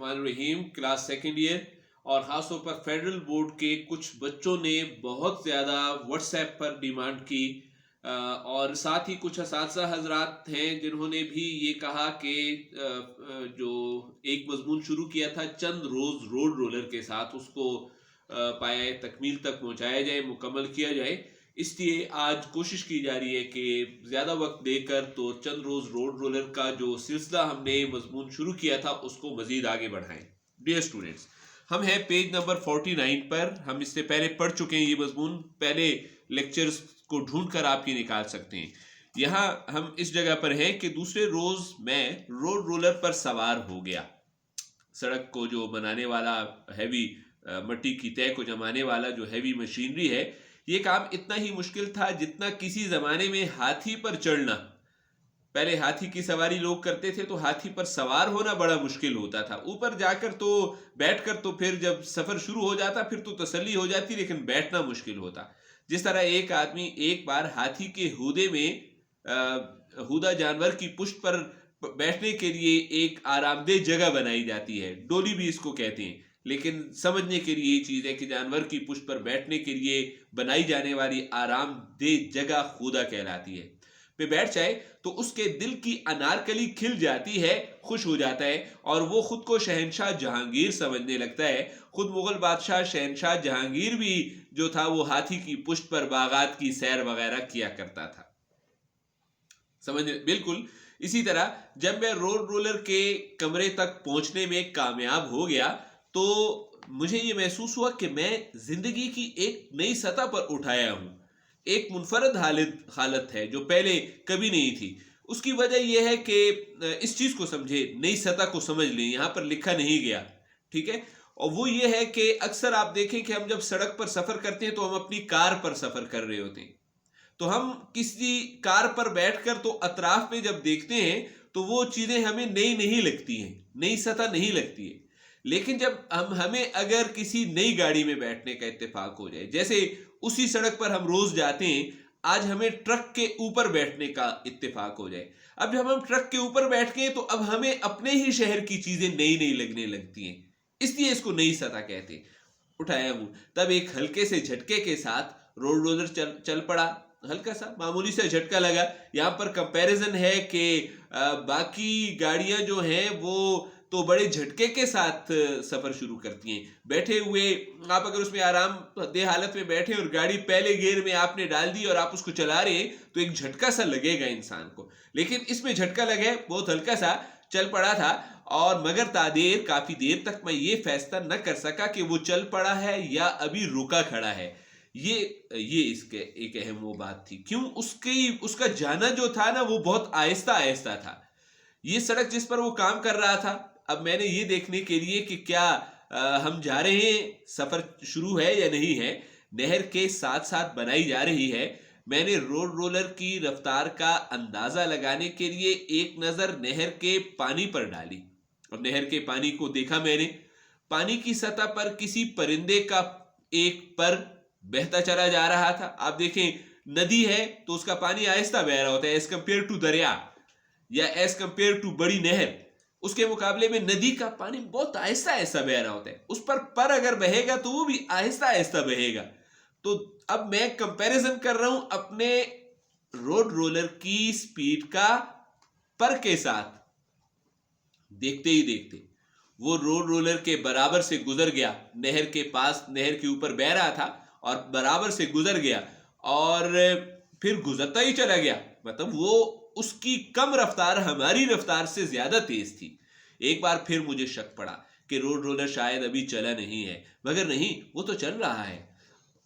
الرحمن الرحیم. Class second year اور خاص طور پر فیڈرل بورڈ کے کچھ بچوں نے بہت زیادہ واٹس ایپ پر ڈیمانڈ کی اور ساتھ ہی کچھ اساتذہ حضرات ہیں جنہوں نے بھی یہ کہا کہ جو ایک مضمون شروع کیا تھا چند روز روڈ رولر کے ساتھ اس کو پائے تکمیل تک پہنچایا جائے، مکمل کیا جائے. اس لیے آج کوشش کی جا رہی ہے کہ زیادہ وقت دے کر تو چند روز روڈ رولر کا جو سلسلہ ہم نے مضمون شروع کیا تھا اس کو مزید آگے بڑھائیں. ڈیئر اسٹوڈنٹس، ہم ہیں پیج نمبر 49 پر. ہم اس سے پہلے پڑھ چکے ہیں یہ مضمون، پہلے لیکچرز کو ڈھونڈ کر آپ یہ نکال سکتے ہیں. یہاں ہم اس جگہ پر ہیں کہ دوسرے روز میں روڈ رولر پر سوار ہو گیا. سڑک کو جو بنانے والا ہیوی مٹی کی تہہ کو جمانے والا جو ہیوی مشینری ہے، یہ کام اتنا ہی مشکل تھا جتنا کسی زمانے میں ہاتھی پر چڑھنا. پہلے ہاتھی کی سواری لوگ کرتے تھے تو ہاتھی پر سوار ہونا بڑا مشکل ہوتا تھا. اوپر جا کر تو بیٹھ کر تو پھر جب سفر شروع ہو جاتا پھر تو تسلی ہو جاتی، لیکن بیٹھنا مشکل ہوتا. جس طرح ایک آدمی ایک بار ہاتھی کے ہودے میں ہودہ جانور کی پشت پر بیٹھنے کے لیے ایک آرام دہ جگہ بنائی جاتی ہے، ڈولی بھی اس کو کہتے ہیں، لیکن سمجھنے کے لیے یہ چیز ہے کہ جانور کی پشت پر بیٹھنے کے لیے بنائی جانے والی آرام دہ جگہ ہودہ کہلاتی ہے. پہ بیٹھ جائے تو اس کے دل کی انارکلی کھل جاتی ہے، خوش ہو جاتا ہے اور وہ خود کو شہنشاہ جہانگیر سمجھنے لگتا ہے. خود مغل بادشاہ شہنشاہ جہانگیر بھی جو تھا وہ ہاتھی کی پشت پر باغات کی سیر وغیرہ کیا کرتا تھا. سمجھ بالکل اسی طرح جب میں روڈ رولر کے کمرے تک پہنچنے میں کامیاب ہو گیا تو مجھے یہ محسوس ہوا کہ میں زندگی کی ایک نئی سطح پر اٹھایا ہوں. ایک منفرد حالت ہے جو پہلے کبھی نہیں تھی. اس کی وجہ یہ ہے کہ اس چیز کو سمجھے، نئی سطح کو سمجھ لیں، یہاں پر لکھا نہیں گیا، ٹھیک ہے. اور وہ یہ ہے کہ اکثر آپ دیکھیں کہ ہم جب سڑک پر سفر کرتے ہیں تو ہم اپنی کار پر سفر کر رہے ہوتے ہیں، تو ہم کسی کار پر بیٹھ کر تو اطراف میں جب دیکھتے ہیں تو وہ چیزیں ہمیں نئی نہیں لگتی ہیں، نئی سطح نہیں لگتی ہے. لیکن جب ہمیں اگر کسی نئی گاڑی میں بیٹھنے کا اتفاق ہو جائے، جیسے اسی سڑک پر ہم روز جاتے ہیں، آج ہمیں ٹرک کے اوپر بیٹھنے کا اتفاق ہو جائے، اب جب ہم ٹرک کے اوپر بیٹھ گئے تو اب ہمیں اپنے ہی شہر کی چیزیں نئی نئی لگنے لگتی ہیں، اس لیے اس کو نئی سطح کہتے ہیں. اٹھایا ہوں تب ایک ہلکے سے جھٹکے کے ساتھ روڈ رولر چل پڑا. ہلکا سا معمولی سا جھٹکا لگا. یہاں پر کمپیریزن ہے کہ باقی گاڑیاں جو ہیں وہ تو بڑے جھٹکے کے ساتھ سفر شروع کرتی ہیں. بیٹھے ہوئے آپ اگر اس میں آرام دہ حالت میں بیٹھے اور گاڑی پہلے گیئر میں آپ نے ڈال دی اور آپ اس کو چلا رہے ہیں تو ایک جھٹکا سا لگے گا انسان کو، لیکن اس میں جھٹکا لگے بہت ہلکا سا چل پڑا تھا. اور مگر تادیر کافی دیر تک میں یہ فیصلہ نہ کر سکا کہ وہ چل پڑا ہے یا ابھی رکا کھڑا ہے. یہ اس کے ایک اہم وہ بات تھی. کیوں؟ اس کا جانا جو تھا نا وہ بہت آہستہ آہستہ تھا. یہ سڑک جس پر وہ کام کر رہا تھا، اب میں نے یہ دیکھنے کے لیے کہ کیا ہم جا رہے ہیں، سفر شروع ہے یا نہیں ہے، نہر کے ساتھ ساتھ بنائی جا رہی ہے. میں نے روڈ رولر کی رفتار کا اندازہ لگانے کے لیے ایک نظر نہر کے پانی پر ڈالی اور نہر کے پانی کو دیکھا. میں نے پانی کی سطح پر کسی پرندے کا ایک پر بہتا چلا جا رہا تھا. آپ دیکھیں ندی ہے تو اس کا پانی آہستہ بہ رہا ہوتا ہے ایز کمپیئر ٹو دریا یا ایز کمپیئر ٹو بڑی نہر. اس کے مقابلے میں ندی کا پانی بہت آہستہ آہستہ بہ رہا ہوتا ہے، اس پر اگر بہے گا تو وہ بھی آہستہ آہستہ بہے گا. تو اب میں کمپیریزن کر رہا ہوں اپنے روڈ رولر کی سپیڈ کا پر کے ساتھ. دیکھتے ہی دیکھتے وہ روڈ رولر کے برابر سے گزر گیا. نہر کے پاس، نہر کے اوپر بہ رہا تھا اور برابر سے گزر گیا اور پھر گزرتا ہی چلا گیا. مطلب وہ اس کی کم رفتار ہماری رفتار سے زیادہ تیز تھی. ایک بار پھر مجھے شک پڑا کہ روڈ رولر شاید ابھی چلا نہیں ہے، مگر نہیں، وہ تو چل رہا ہے.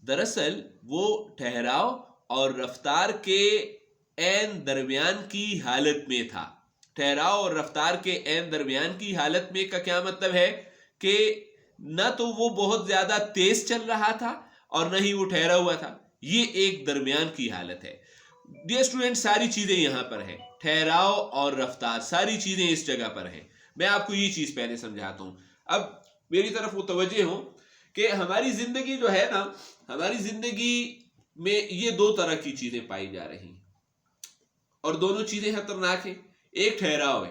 دراصل وہ ٹھہراؤ اور رفتار کے عین درمیان کی حالت میں تھا. ٹھہراؤ اور رفتار کے عین درمیان کی حالت میں کا کیا مطلب ہے کہ نہ تو وہ بہت زیادہ تیز چل رہا تھا اور نہ ہی وہ ٹھہرا ہوا تھا. یہ ایک درمیان کی حالت ہے. ڈیئر اسٹوڈنٹ، ساری چیزیں یہاں پر ہیں، ٹھہراؤ اور رفتار، ساری چیزیں اس جگہ پر ہیں. میں آپ کو یہ چیز پہلے سمجھاتا ہوں. اب میری طرف متوجہ ہوں کہ ہماری زندگی جو ہے نا، ہماری زندگی میں یہ دو طرح کی چیزیں پائی جا رہی ہیں اور دونوں چیزیں خطرناک ہیں. ایک ٹھہراؤ ہے.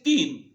3,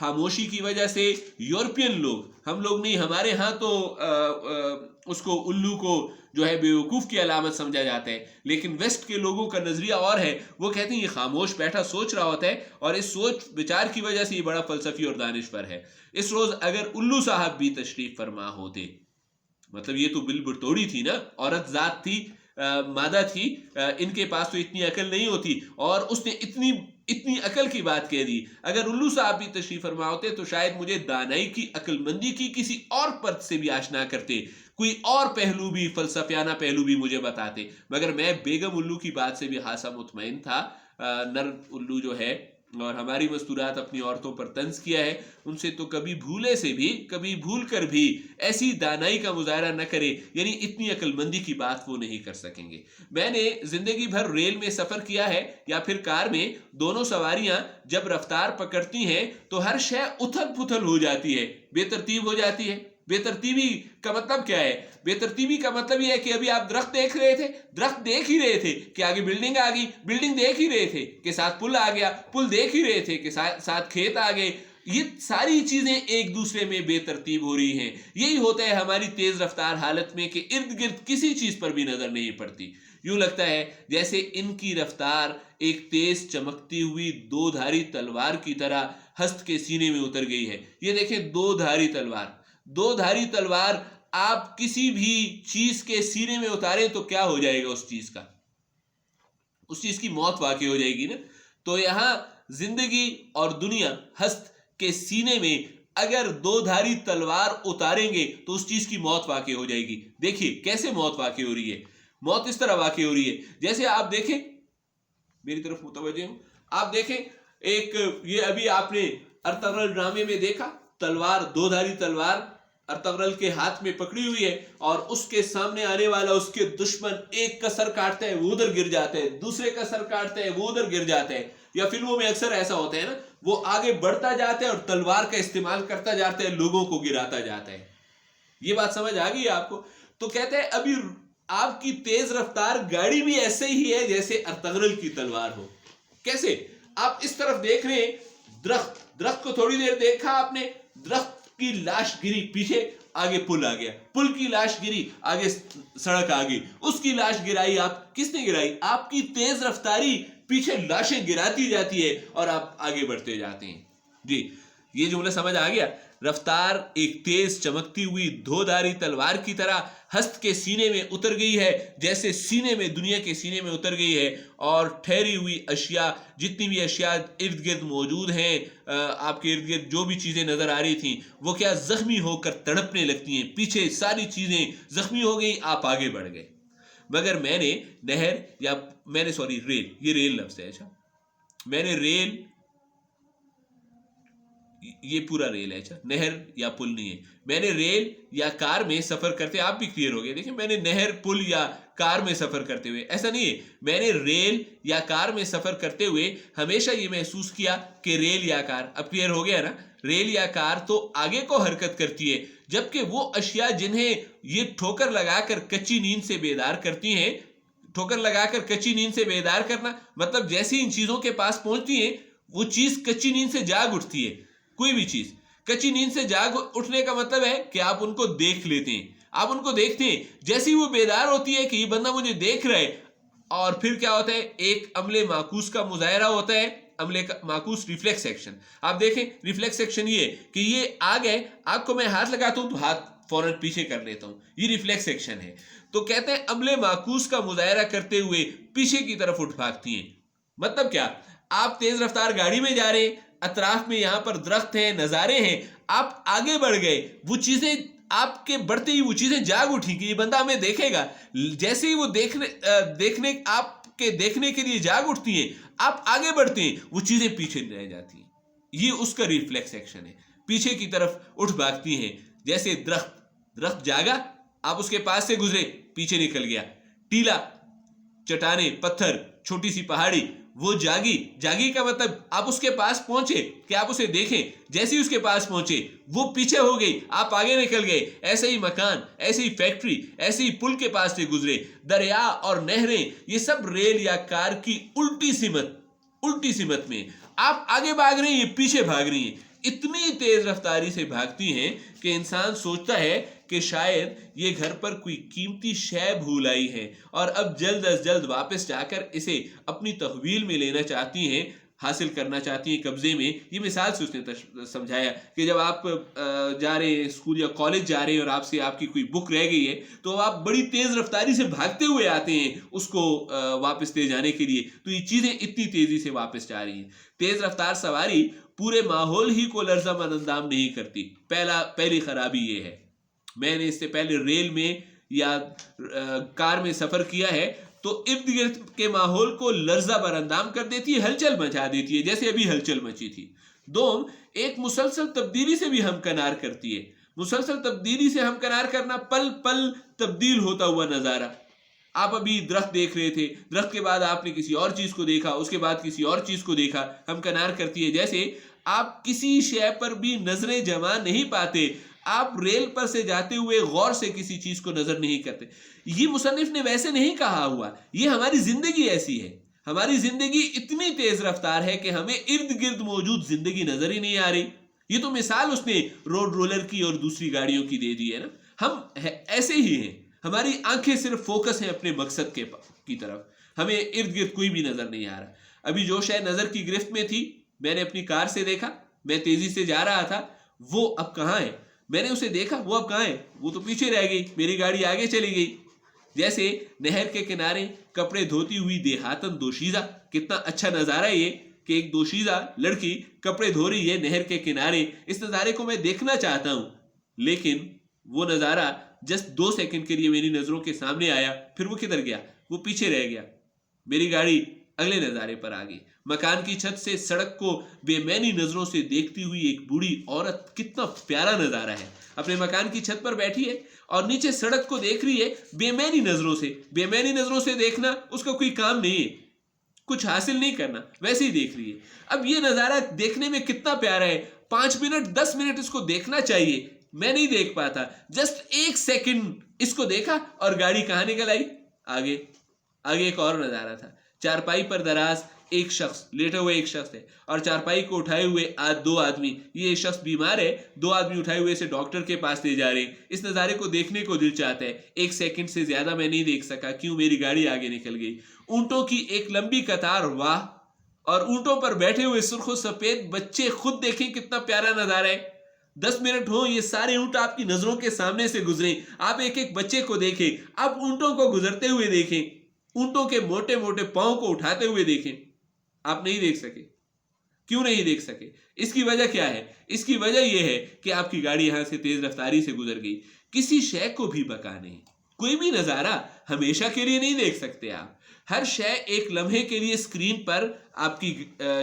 خاموشی کی وجہ سے یورپین لوگ, ہم لوگ نہیں, ہمارے ہاں تو اس کو الو کو جو ہے بیوقوف کی علامت سمجھا جاتا ہے, لیکن ویسٹ کے لوگوں کا نظریہ اور ہے. وہ کہتے ہیں یہ خاموش بیٹھا سوچ رہا ہوتا ہے, اور اس سوچ بچار کی وجہ سے یہ بڑا فلسفی اور دانشور ہے. اس روز اگر الو صاحب بھی تشریف فرما ہوتے, مطلب یہ تو بل بٹوڑی تھی نا, عورت ذات تھی, مادہ تھی, ان کے پاس تو اتنی عقل نہیں ہوتی, اور اس نے اتنی عقل کی بات کہہ دی. اگر الو صاحب بھی تشریف فرما ہوتے تو شاید مجھے دانائی کی, عقل مندی کی کسی اور پرت سے بھی آشنا کرتے, کوئی اور پہلو بھی, فلسفیانہ پہلو بھی مجھے بتاتے. مگر میں بیگم الو کی بات سے بھی خاصا مطمئن تھا. نر الو جو ہے, اور ہماری مستورات اپنی عورتوں پر طنز کیا ہے, ان سے تو کبھی بھولے سے بھی, کبھی بھول کر بھی ایسی دانائی کا مظاہرہ نہ کرے, یعنی اتنی عقل مندی کی بات وہ نہیں کر سکیں گے. میں نے زندگی بھر ریل میں سفر کیا ہے یا پھر کار میں, دونوں سواریاں جب رفتار پکڑتی ہیں تو ہر شے اتھل پھتل ہو جاتی ہے, بے ترتیب ہو جاتی ہے. بے ترتیبی کا مطلب کیا ہے؟ بے ترتیبی کا مطلب یہ ہے کہ ابھی آپ درخت دیکھ رہے تھے, درخت دیکھ ہی رہے تھے کہ آگے بلڈنگ آ گئی, بلڈنگ دیکھ ہی رہے تھے کہ ساتھ پل آ گیا, پل دیکھ ہی رہے تھے کہ ساتھ کھیت آ گئے. یہ ساری چیزیں ایک دوسرے میں بے ترتیب ہو رہی ہیں. یہی ہوتا ہے ہماری تیز رفتار حالت میں کہ ارد گرد کسی چیز پر بھی نظر نہیں پڑتی. یوں لگتا ہے جیسے ان کی رفتار ایک تیز چمکتی ہوئی دو دھاری تلوار کی طرح ہست کے سینے میں اتر گئی ہے. یہ دیکھیں, دو دھاری تلوار, دو دھاری تلوار آپ کسی بھی چیز کے سینے میں اتاریں تو کیا ہو جائے گا؟ اس چیز کی موت واقع ہو جائے گی نا. تو یہاں زندگی اور دنیا ہست کے سینے میں اگر دو دھاری تلوار اتاریں گے تو اس چیز کی موت واقع ہو جائے گی. دیکھیے کیسے موت واقع ہو رہی ہے. موت اس طرح واقع ہو رہی ہے جیسے آپ دیکھیں, میری طرف متوجہ ہوں, آپ دیکھیں ایک, یہ ابھی آپ نے ارطغرل ڈرامے میں دیکھا, تلوار, دو دھاری تلوار ارطغرل کے ہاتھ میں پکڑی ہوئی ہے, اور اس کے سامنے آنے والا اس کے دشمن ایک کا سر کاٹتا ہے, وہ ادھر گر جاتا ہے, دوسرے کا سر کاٹتا ہے, وہ ادھر گر جاتا ہے. یا فلموں میں اکثر ایسا ہوتا ہے نا, وہ آگے بڑھتا جاتا ہے اور تلوار کا استعمال کرتا جاتا ہے, لوگوں کو گراتا جاتا ہے. یہ بات سمجھ آ گئی آپ کو؟ تو کہتے ہیں ابھی آپ کی تیز رفتار گاڑی بھی ایسے ہی ہے جیسے ارطغرل کی تلوار ہو. کیسے؟ آپ اس طرف دیکھ رہے ہیں, درخت کو تھوڑی دیر دیکھا آپ نے, درخت کی لاش گری, پیچھے آگے پل آ گیا, پل کی لاش گری, آگے سڑک آ گئی, اس کی لاش گرائی. آپ کس نے گرائی؟ آپ کی تیز رفتاری پیچھے لاشیں گراتی جاتی ہے اور آپ آگے بڑھتے جاتے ہیں. جی, یہ جملہ سمجھ آ گیا؟ رفتار ایک تیز چمکتی ہوئی دو دھاری تلوار کی طرح ہست کے سینے میں اتر گئی ہے, جیسے سینے میں, دنیا کے سینے میں اتر گئی ہے. اور ٹھہری ہوئی اشیاء, جتنی بھی اشیاء ارد گرد موجود ہیں, آپ کے ارد گرد جو بھی چیزیں نظر آ رہی تھیں, وہ کیا زخمی ہو کر تڑپنے لگتی ہیں. پیچھے ساری چیزیں زخمی ہو گئی, آپ آگے بڑھ گئے. مگر میں نے نہر یا ریل, یہ ریل لفظ ہے. اچھا, میں نے ریل, یہ پورا ریل ہے, اچھا, نہر یا پل نہیں ہے. میں نے ریل یا کار میں سفر کرتے, آپ بھی کلیئر ہو گئے. دیکھیں, میں نے نہر, پل یا کار میں سفر کرتے ہوئے, ایسا نہیں ہے, میں نے ریل یا کار میں سفر کرتے ہوئے ہمیشہ یہ محسوس کیا کہ ریل یا کار, اب کلیئر ہو گیا نا, ریل یا کار تو آگے کو حرکت کرتی ہے, جبکہ وہ اشیاء جنہیں یہ ٹھوکر لگا کر کچی نیند سے بیدار کرتی ہیں, ٹھوکر لگا کر کچی نیند سے بیدار کرنا مطلب جیسے ان چیزوں کے پاس پہنچتی ہیں وہ چیز کچی نیند سے جاگ اٹھتی ہے. کوئی بھی چیز کچی نیند سے جاگ اٹھنے کا مطلب ہے کہ آپ ان کو دیکھ لیتے ہیں, آپ ان کو دیکھتے ہیں, جیسی وہ بیدار ہوتی ہے کہ یہ بندہ مجھے دیکھ رہا ہے, اور پھر کیا ہوتا ہے, ایک عمل معکوس کا مظاہرہ ہوتا ہے, عمل معکوس ریفلیکس ایکشن. آپ دیکھیں ریفلیکس ایکشن یہ ہے کہ یہ آ گئے, آپ کو میں ہاتھ لگاتا ہوں تو ہاتھ فوراً پیچھے کر لیتا ہوں, یہ ریفلیکس ایکشن ہے. تو کہتے ہیں عمل معکوس کا مظاہرہ کرتے ہوئے پیچھے کی طرف اٹھ بھاگتی ہیں. مطلب کیا؟ آپ تیز رفتار گاڑی میں جا رہے ہیں, اطراف میں یہاں پر درخت ہیں, نظارے ہیں, آپ آگے بڑھ گئے, وہ چیزیں آپ کے بڑھتے ہی وہ چیزیں جاگ اٹھی کہ یہ بندہ ہمیں دیکھے گا. جیسے ہی وہ آپ کے دیکھنے کے لیے جاگ اٹھتی ہیں, آپ آگے بڑھتے ہیں, وہ چیزیں پیچھے رہ جاتی ہیں. یہ اس کا ریفلیکس ایکشن ہے, پیچھے کی طرف اٹھ بھاگتی ہیں. جیسے درخت جاگا, آپ اس کے پاس سے گزرے, پیچھے نکل گیا. ٹیلا, چٹانیں, پتھر, چھوٹی سی پہاڑی, وہ جاگی کا مطلب آپ اس کے پاس پہنچے کہ آپ اسے دیکھیں, جیسے ہی اس کے پاس پہنچے وہ پیچھے ہو گئی, آپ آگے نکل گئے. ایسے ہی مکان, ایسے ہی فیکٹری, ایسے ہی پل کے پاس سے گزرے. دریا اور نہریں, یہ سب ریل یا کار کی الٹی سمت میں, آپ آگے بھاگ رہے ہیں, یہ پیچھے بھاگ رہی ہیں. اتنی تیز رفتاری سے بھاگتی ہیں کہ انسان سوچتا ہے کہ شاید یہ گھر پر کوئی قیمتی شے بھول آئی ہے اور اب جلد از جلد واپس جا کر اسے اپنی تحویل میں لینا چاہتی ہیں، حاصل کرنا چاہتی ہیں قبضے میں۔ یہ مثال سے اس نے سمجھایا کہ جب آپ جا رہے ہیں اسکول یا کالج جا رہے ہیں اور آپ سے آپ کی کوئی بک رہ گئی ہے تو آپ بڑی تیز رفتاری سے بھاگتے ہوئے آتے ہیں اس کو واپس لے جانے کے لیے، تو یہ چیزیں اتنی تیزی سے واپس جا رہی ہیں۔ تیز رفتار سواری پورے ماحول ہی کو لرزہ من اندام نہیں کرتی۔ پہلی خرابی یہ ہے، میں نے اس سے پہلے ریل میں یا کار میں سفر کیا ہے تو ارد گرد کے ماحول کو لرزہ بر اندام کر دیتی ہے، ہلچل مچا دیتی ہے، جیسے ابھی ہلچل مچی تھی۔ دوم، ایک مسلسل تبدیلی سے بھی ہمکنار کرتی ہے۔ مسلسل تبدیلی سے ہمکنار کرنا، پل پل تبدیل ہوتا ہوا نظارہ۔ آپ ابھی درخت دیکھ رہے تھے، درخت کے بعد آپ نے کسی اور چیز کو دیکھا، اس کے بعد کسی اور چیز کو دیکھا، ہمکنار کرتی ہے۔ جیسے آپ کسی شے پر بھی نظریں جما نہیں پاتے، آپ ریل پر سے جاتے ہوئے غور سے کسی چیز کو نظر نہیں کرتے۔ یہ مصنف نے ویسے نہیں کہا ہوا، یہ ہماری زندگی ایسی ہے۔ ہماری زندگی اتنی تیز رفتار ہے کہ ہمیں ارد گرد موجود زندگی نظر ہی نہیں آ رہی۔ یہ تو مثال اس نے روڈ رولر کی اور دوسری گاڑیوں کی دے دی ہے نا۔ ہم ایسے ہی ہیں، ہماری آنکھیں صرف فوکس ہیں اپنے مقصد کی طرف، ہمیں ارد گرد کوئی بھی نظر نہیں آ رہا۔ ابھی جو شے نظر کی گرفت میں تھی، میں نے اپنی کار سے دیکھا، میں تیزی سے جا رہا تھا، وہ اب کہاں ہے؟ میں نے اسے دیکھا، وہ اب کہاں ہے؟ وہ تو پیچھے رہ گئی، میری گاڑی آگے چلی گئی۔ جیسے نہر کے کنارے کپڑے دھوتی ہوئی دیہاتن دوشیزہ، کتنا اچھا نظارہ ہے یہ کہ ایک دوشیزہ لڑکی کپڑے دھو رہی ہے نہر کے کنارے۔ اس نظارے کو میں دیکھنا چاہتا ہوں، لیکن وہ نظارہ جسٹ 2 سیکنڈ کے لیے میری نظروں کے سامنے آیا، پھر وہ کدھر گیا؟ وہ پیچھے رہ گیا۔ میری گاڑی اگلے نظارے پر آ گئی۔ مکان کی چھت سے سڑک کو بے معنی نظروں سے دیکھتی ہوئی ایک بوڑھی عورت، کتنا پیارا نظارہ ہے۔ اپنے مکان کی چھت پر بیٹھی ہے اور نیچے سڑک کو دیکھ رہی ہے بے معنی نظروں سے۔ بے معنی نظروں سے دیکھنا اس کا کوئی کام نہیں ہے، کچھ حاصل نہیں کرنا، ویسے ہی دیکھ رہی ہے۔ اب یہ نظارہ دیکھنے میں کتنا پیارا ہے، 5 منٹ 10 منٹ اس کو دیکھنا چاہیے، میں نہیں دیکھ پاتا۔ جسٹ 1 سیکنڈ اس کو دیکھا اور گاڑی کہاں نکل آئی؟ آگے ایک اور نظارہ تھا۔ چارپائی پر دراز ایک شخص لیٹا ہوا، ایک شخص ہے اور چارپائی کو اٹھائے ہوئے 2 آدمی۔ یہ شخص بیمار ہے، 2 آدمی اٹھائے ہوئے اسے ڈاکٹر کے پاس لے جا رہے ہیں۔ اس نظارے کو دیکھنے کو دل چاہتا ہے۔ 1 سیکنڈ سے زیادہ میں نہیں دیکھ سکا، کیوں؟ میری گاڑی آگے نکل گئی۔ اونٹوں کی ایک لمبی قطار، واہ! اور اونٹوں پر بیٹھے ہوئے سرخ و سفید بچے، خود دیکھیں کتنا پیارا نظارہ ہے۔ 10 منٹ ہوں یہ سارے اونٹ آپ کی نظروں کے سامنے سے گزریں، آپ ایک ایک بچے کو دیکھیں، آپ اونٹوں کو گزرتے ہوئے دیکھیں، اونٹوں کے موٹے موٹے پاؤں کو اٹھاتے ہوئے دیکھیں۔ آپ نہیں دیکھ سکے، کیوں نہیں دیکھ سکے؟ اس کی وجہ کیا ہے؟ اس کی وجہ یہ ہے کہ آپ کی گاڑی یہاں سے تیز رفتاری سے گزر گئی۔ کسی شے کو بھی بقا نہیں، کوئی بھی نظارہ ہمیشہ کے لیے نہیں دیکھ سکتے آپ۔ ہر شے ایک لمحے کے لیے اسکرین پر آپ کی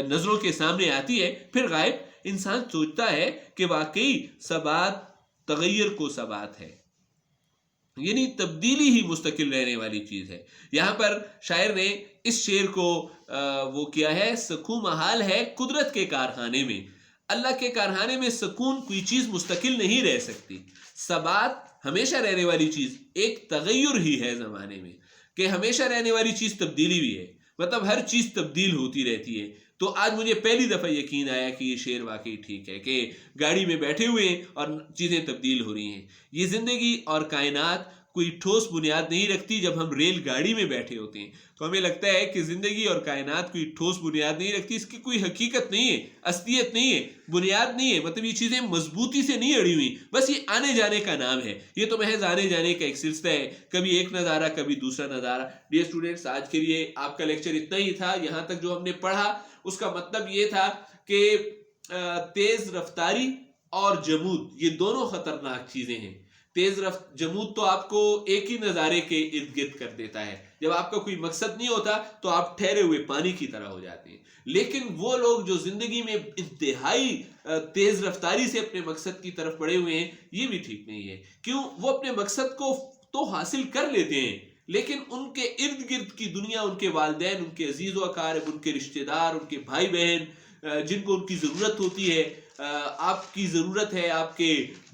نظروں کے سامنے آتی ہے، پھر غائب۔ انسان سوچتا ہے کہ واقعی ثبات تغیر کو ثبات ہے، یعنی تبدیلی ہی مستقل رہنے والی چیز ہے۔ یہاں پر شاعر نے اس شعر کو وہ کیا ہے، سکون محال ہے قدرت کے کارخانے میں۔ اللہ کے کارخانے میں سکون، کوئی چیز مستقل نہیں رہ سکتی۔ ثبات ہمیشہ رہنے والی چیز ایک تغیر ہی ہے زمانے میں، کہ ہمیشہ رہنے والی چیز تبدیلی بھی ہے، مطلب ہر چیز تبدیل ہوتی رہتی ہے۔ تو آج مجھے پہلی دفعہ یقین آیا کہ یہ شعر واقعی ٹھیک ہے، کہ گاڑی میں بیٹھے ہوئے ہیں اور چیزیں تبدیل ہو رہی ہیں۔ یہ زندگی اور کائنات کوئی ٹھوس بنیاد نہیں رکھتی۔ جب ہم ریل گاڑی میں بیٹھے ہوتے ہیں تو ہمیں لگتا ہے کہ زندگی اور کائنات کوئی ٹھوس بنیاد نہیں رکھتی، اس کی کوئی حقیقت نہیں ہے، اصلیت نہیں ہے، بنیاد نہیں ہے، مطلب یہ چیزیں مضبوطی سے نہیں اڑی ہوئی، بس یہ آنے جانے کا نام ہے۔ یہ تو محض آنے جانے کا ایک سلسلہ ہے، کبھی ایک نظارہ کبھی دوسرا نظارہ۔ ڈیئر اسٹوڈنٹس، آج کے لیے آپ کا لیکچر اتنا ہی تھا۔ یہاں تک جو ہم نے پڑھا اس کا مطلب یہ تھا کہ تیز رفتاری اور جمود یہ دونوں خطرناک چیزیں ہیں۔ جمود تو آپ کو ایک ہی نظارے کے ارد گرد کر دیتا ہے۔ جب آپ کا کوئی مقصد نہیں ہوتا تو آپ ٹھہرے ہوئے پانی کی طرح ہو جاتے ہیں۔ لیکن وہ لوگ جو زندگی میں انتہائی تیز رفتاری سے اپنے مقصد کی طرف بڑھے ہوئے ہیں، یہ بھی ٹھیک نہیں ہے۔ کیوں؟ وہ اپنے مقصد کو تو حاصل کر لیتے ہیں، لیکن ان کے ارد گرد کی دنیا، ان کے والدین، ان کے عزیز و اقارب، ان کے رشتہ دار، ان کے بھائی بہن جن کو ان کی ضرورت ہوتی ہے، آپ کی ضرورت ہے آپ کے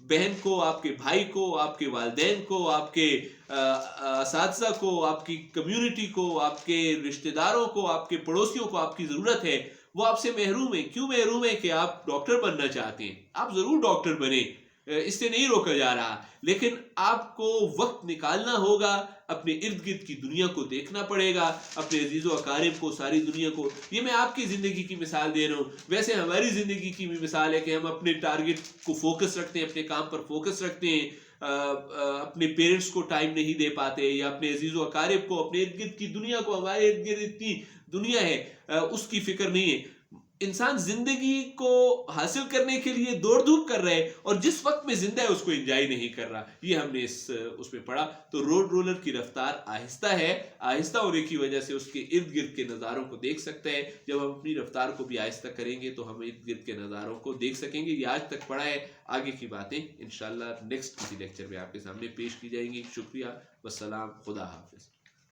بہن کو، آپ کے بھائی کو، آپ کے والدین کو، آپ کے اساتذہ کو، آپ کی کمیونٹی کو، آپ کے رشتہ داروں کو، آپ کے پڑوسیوں کو آپ کی ضرورت ہے۔ وہ آپ سے محروم ہیں. کیوں محروم ہیں؟ کہ آپ ڈاکٹر بننا چاہتے ہیں. آپ ضرور ڈاکٹر بنیں، اس سے نہیں روکا جا رہا، لیکن آپ کو وقت نکالنا ہوگا، اپنے ارد گرد کی دنیا کو دیکھنا پڑے گا، اپنے عزیز و اقارب کو، ساری دنیا کو. یہ میں آپ کی زندگی کی مثال دے رہا ہوں. ویسے ہماری زندگی کی بھی مثال ہے کہ ہم اپنے ٹارگٹ کو فوکس رکھتے ہیں، اپنے کام پر فوکس رکھتے ہیں، اپنے پیرنٹس کو ٹائم نہیں دے پاتے، یا اپنے عزیز و اقارب کو، اپنے ارد گرد کی دنیا کو. ہمارے ارد گرد اتنی دنیا ہے اس کی فکر نہیں ہے. انسان زندگی کو حاصل کرنے کے لیے دوڑ دھوپ کر رہا ہے، اور جس وقت میں زندہ ہے اس کو انجوائے نہیں کر رہا. یہ ہم نے اس میں پڑھا. تو روڈ رولر کی رفتار آہستہ ہے، آہستہ ہونے کی وجہ سے اس کے ارد گرد کے نظاروں کو دیکھ سکتا ہے. جب ہم اپنی رفتار کو بھی آہستہ کریں گے تو ہم ارد گرد کے نظاروں کو دیکھ سکیں گے. یہ آج تک پڑھا ہے، آگے کی باتیں انشاءاللہ نیکسٹ کسی لیکچر میں آپ کے سامنے پیش کی جائیں گی. شکریہ، والسلام، خدا حافظ.